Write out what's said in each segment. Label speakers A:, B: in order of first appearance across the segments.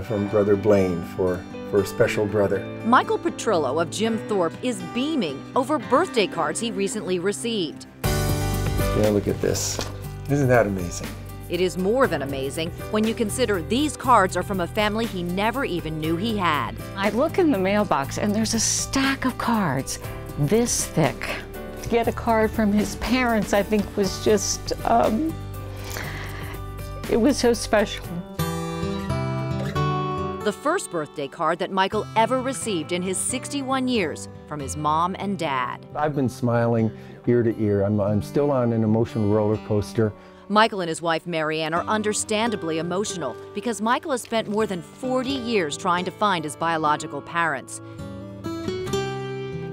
A: From Brother Blaine for a special brother.
B: Michael Patrylo of Jim Thorpe is beaming over birthday cards he recently received.
A: Yeah, look at this. Isn't that amazing?
B: It is more than amazing when you consider these cards are from a family he never even knew he had.
C: I look in the mailbox and there's a stack of cards this thick. To get a card from his parents, I think, was just, it was so special.
B: The first birthday card that Michael ever received in his 61 years from his mom and dad.
A: I've been smiling ear to ear. I'm still on an emotional roller coaster.
B: Michael and his wife Marianne are understandably emotional because Michael has spent more than 40 years trying to find his biological parents.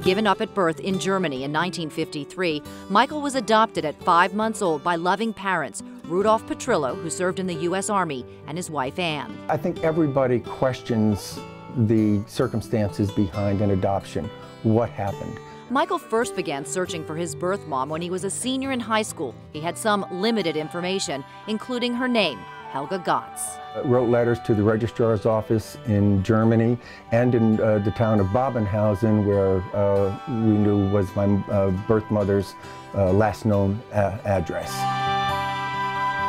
B: Given up at birth in Germany in 1953, Michael was adopted at 5 months old by loving parents, Rudolph Patrylo, who served in the U.S. Army, and his wife Anne.
A: I think everybody questions the circumstances behind an adoption. What happened?
B: Michael first began searching for his birth mom when he was a senior in high school. He had some limited information, including her name, Helga Gotz.
A: Wrote letters to the registrar's office in Germany and in the town of Babenhausen, where we knew was my birth mother's last known address.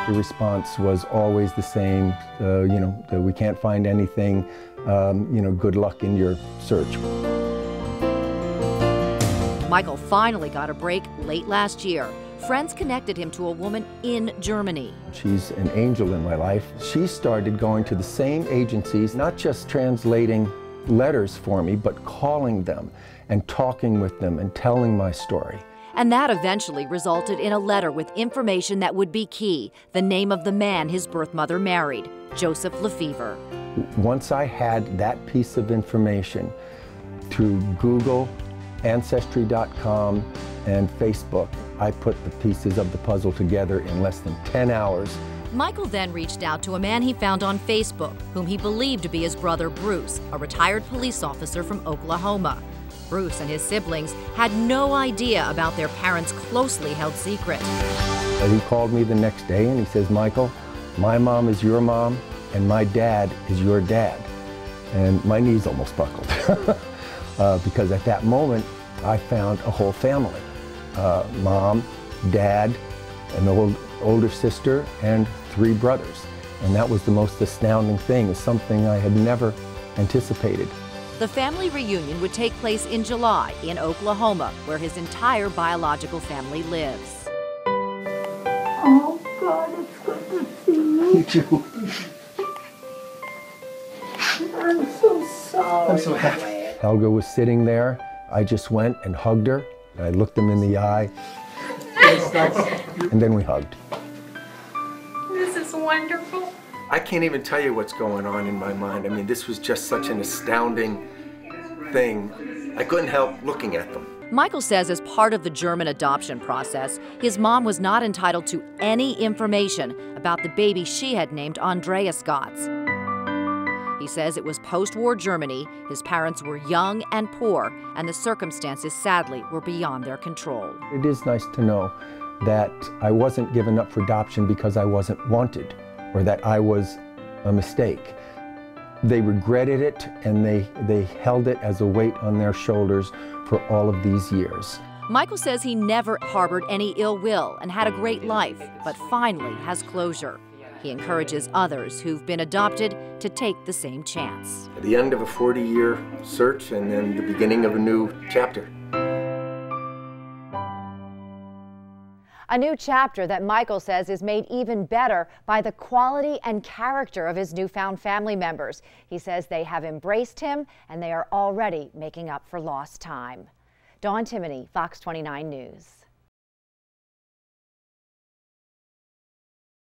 A: The response was always the same, that we can't find anything, good luck in your search.
B: Michael finally got a break late last year. Friends connected him to a woman in Germany.
A: She's an angel in my life. She started going to the same agencies, not just translating letters for me, but calling them and talking with them and telling my story.
B: And that eventually resulted in a letter with information that would be key, the name of the man his birth mother married, Joseph Lefevre.
A: Once I had that piece of information, to Google, Ancestry.com, and Facebook, I put the pieces of the puzzle together in less than 10 hours.
B: Michael then reached out to a man he found on Facebook, whom he believed to be his brother Bruce, a retired police officer from Oklahoma. Bruce and his siblings had no idea about their parents' closely held secret.
A: He called me the next day and he says, "Michael, my mom is your mom and my dad is your dad." And my knees almost buckled because at that moment I found a whole family. Mom, dad, an older sister, and 3 brothers. And that was the most astounding thing. It's something I had never anticipated.
B: The family reunion would take place in July in Oklahoma, where his entire biological family lives.
D: Oh, God, it's good to see you.
A: You too.
D: I'm so sorry.
A: I'm so happy. Helga was sitting there. I just went and hugged her. I looked him in the eye. And then we hugged.
D: This is wonderful.
A: I can't even tell you what's going on in my mind. I mean, this was just such an astounding thing. I couldn't help looking at them.
B: Michael says as part of the German adoption process, his mom was not entitled to any information about the baby she had named Andreas Gotz. He says it was post-war Germany, his parents were young and poor, and the circumstances, sadly, were beyond their control.
A: It is nice to know that I wasn't given up for adoption because I wasn't wanted, or that I was a mistake. They regretted it, and they held it as a weight on their shoulders for all of these years.
B: Michael says he never harbored any ill will and had a great life, but finally has closure. He encourages others who've been adopted to take the same chance.
A: At the end of a 40-year search and then the beginning of a new chapter.
E: A new chapter that Michael says is made even better by the quality and character of his newfound family members. He says they have embraced him and they are already making up for lost time. Dawn Timoney, Fox 29 News.